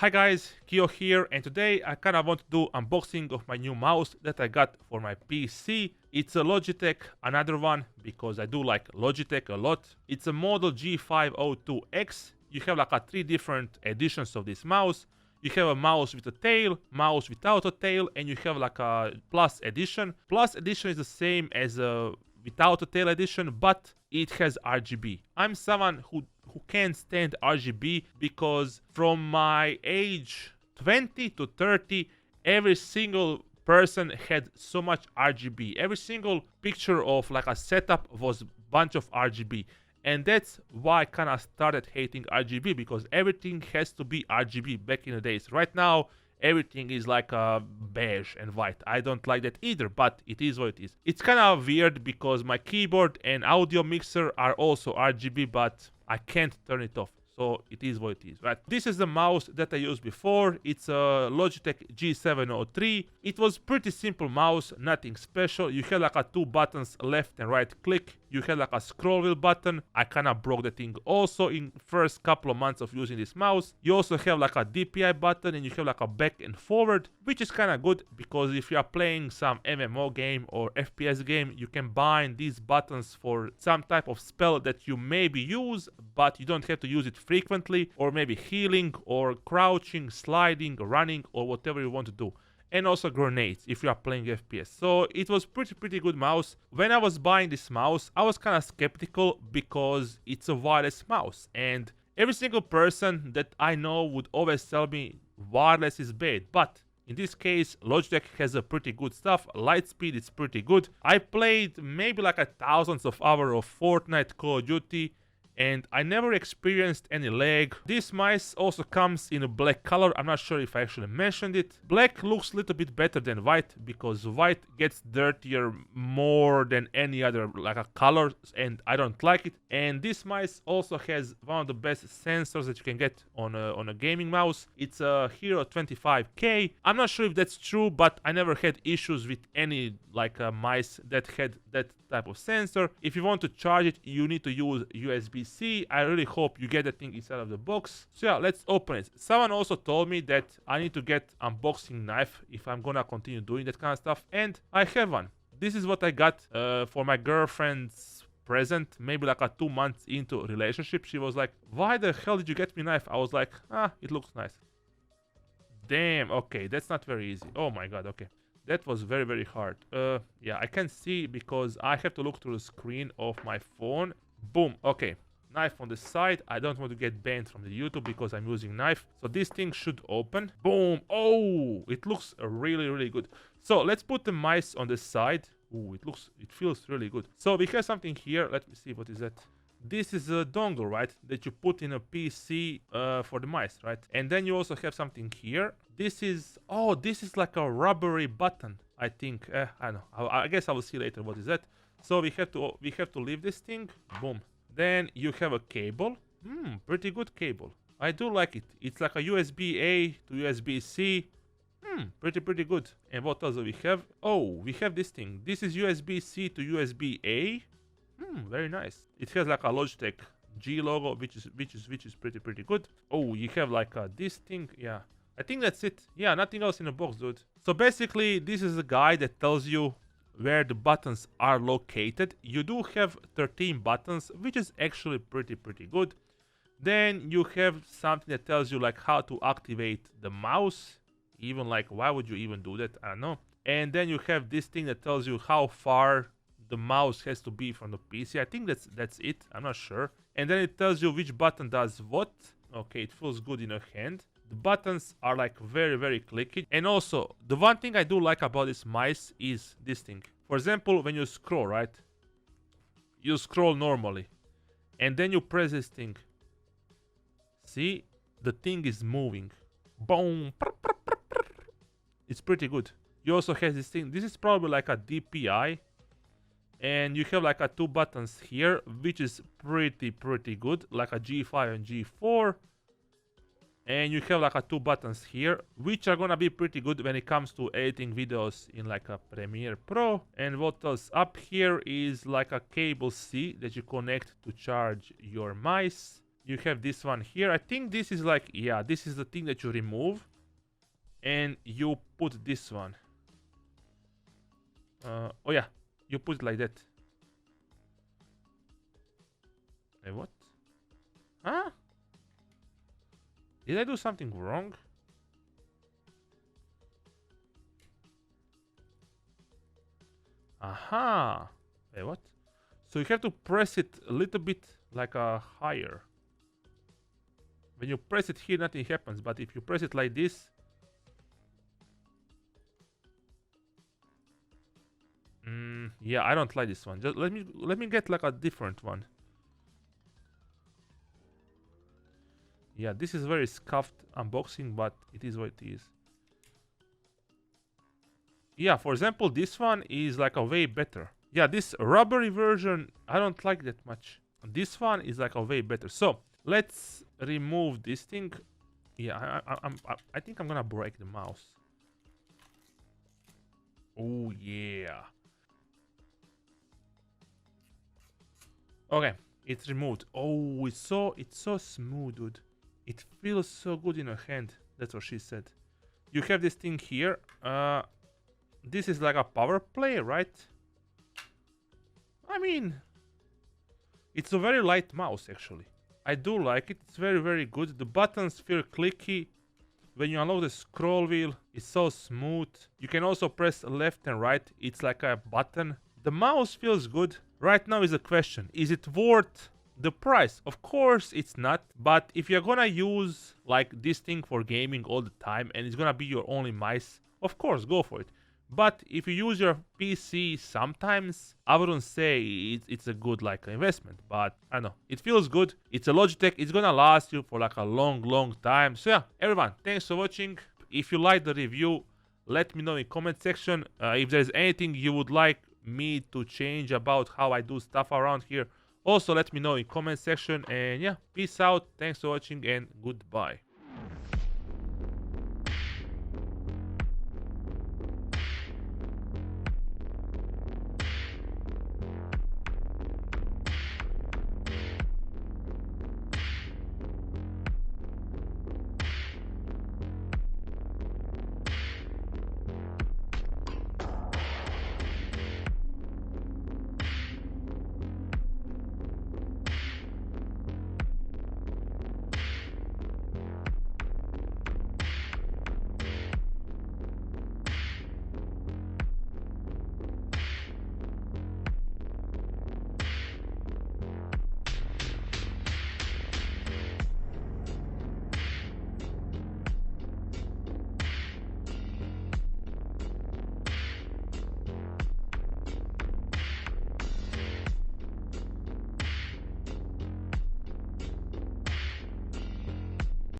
Hi guys, Kyo here, and today I kinda want to do unboxing of my new mouse that I got for my PC. It's a Logitech, another one, because I do like Logitech a lot. It's a model G502X. You have like three different editions of this mouse. You have a mouse with a tail, mouse without a tail, and you have like a Plus edition. Plus edition is the same as a without a tail edition, but it has RGB. I'm someone who can't stand RGB because from my age 20 to 30, every single person had so much RGB. Every single picture of like a setup was a bunch of RGB. And that's why I kind of started hating RGB, because everything has to be RGB back in the days. Right now, everything is like beige and white. I don't like that either, but it is what it is. It's kind of weird because my keyboard and audio mixer are also RGB, but I can't turn it off. So it is what it is, right? This is the mouse that I used before. It's a Logitech G703. It was pretty simple mouse, nothing special. You had like two buttons, left and right click. You had like a scroll wheel button. I kind of broke the thing also in first couple of months of using this mouse. You also have like a DPI button, and you have like a back and forward, which is kind of good because if you are playing some MMO game or FPS game, you can bind these buttons for some type of spell that you maybe use, but you don't have to use it frequently, or maybe healing or crouching, sliding, running, or whatever you want to do. And also grenades if you are playing FPS. So it was pretty good mouse. When I was buying this mouse, I was kind of skeptical because it's a wireless mouse, and every single person that I know would always tell me wireless is bad. But in this case, Logitech has a pretty good stuff. Light speed is pretty good. I played maybe like thousands of hours of Fortnite, Call of Duty, and I never experienced any lag. This mice also comes in a black color. I'm not sure if I actually mentioned it. Black looks a little bit better than white because white gets dirtier more than any other like a color, and I don't like it. And this mice also has one of the best sensors that you can get on a gaming mouse. It's a Hero 25K. I'm not sure if that's true, but I never had issues with any like mice that had that type of sensor. If you want to charge it, you need to use USB-C. I really hope you get the thing inside of the box. So yeah, let's open it. Someone also told me that I need to get unboxing knife if I'm gonna continue doing that kind of stuff, and I have one. This is what I got for my girlfriend's present, maybe like 2 months into a relationship. She was like, why the hell did you get me a knife? I was like, it looks nice. Damn, okay, that's not very easy. Oh my god, okay. That was very hard. Yeah, I can see because I have to look through the screen of my phone. Boom, okay. Knife on the side. I don't want to get banned from the YouTube because I'm using knife. So this thing should open. Boom. Oh, it looks really good. So let's put the mice on the side. Ooh, it feels really good. So we have something here. Let me see, what is that? This is a dongle, right, that you put in a PC for the mice, right? And then you also have something here. This is like a rubbery button, I think. I don't know. I guess I will see later what is that. So we have to leave this thing. Boom. Then you have a cable. Pretty good cable. I do like it. It's like a USB-A to USB-C. Pretty good. And what else do we have? Oh, we have this thing. This is USB-C to USB-A. Very nice. It has like a Logitech G logo, which is pretty good. Oh, you have like this thing. Yeah, I think that's it. Yeah, nothing else in the box, dude. So basically, this is a guide that tells you where the buttons are located. You do have 13 buttons, which is actually pretty good. Then you have something that tells you like how to activate the mouse. Even like, why would you even do that? I don't know. And then you have this thing that tells you how far the mouse has to be from the PC. I think that's it. I'm not sure. And then it tells you which button does what. Okay, it feels good in a hand. The buttons are like very clicky. And also, the one thing I do like about this mice is this thing. For example, when you scroll, right? You scroll normally. And then you press this thing. See? The thing is moving. Boom. It's pretty good. You also have this thing. This is probably like a DPI. And you have like 2 buttons here, which is pretty good, like a G5 and G4. And you have like 2 buttons here, which are gonna be pretty good when it comes to editing videos in like a Premiere Pro. And what else? Up here is like a cable C that you connect to charge your mice. You have this one here. I think this is like, yeah, this is the thing that you remove. And you put this one. Oh yeah, you put it like that. Hey, what? Huh? Did I do something wrong? Aha. Wait, what? So you have to press it a little bit like a higher. When you press it here, nothing happens. But if you press it like this, yeah, I don't like this one. Just let me get like a different one. Yeah, this is very scuffed unboxing, but it is what it is. Yeah, for example, this one is like a way better. Yeah, this rubbery version, I don't like that much. This one is like a way better. So let's remove this thing. Yeah, I think I'm gonna break the mouse. Oh yeah. Okay, it's removed. Oh, it's so smooth, dude. It feels so good in your hand. That's what she said. You have this thing here. This is like a power play, right? I mean, it's a very light mouse actually. I do like it. It's very, very good. The buttons feel clicky. When you unlock the scroll wheel, it's so smooth. You can also press left and right. It's like a button. The mouse feels good. Right now is the question, is it worth the price? Of course it's not, but if you're gonna use like this thing for gaming all the time and it's gonna be your only mice, of course go for it. But if you use your PC sometimes, I wouldn't say it's a good like investment, but I don't know, it feels good. It's a Logitech, it's gonna last you for like a long time. So yeah, everyone, thanks for watching. If you like the review, let me know in comment section. If there's anything you would like me to change about how I do stuff around here, also let me know in comment section. And yeah, peace out, thanks for watching, and goodbye.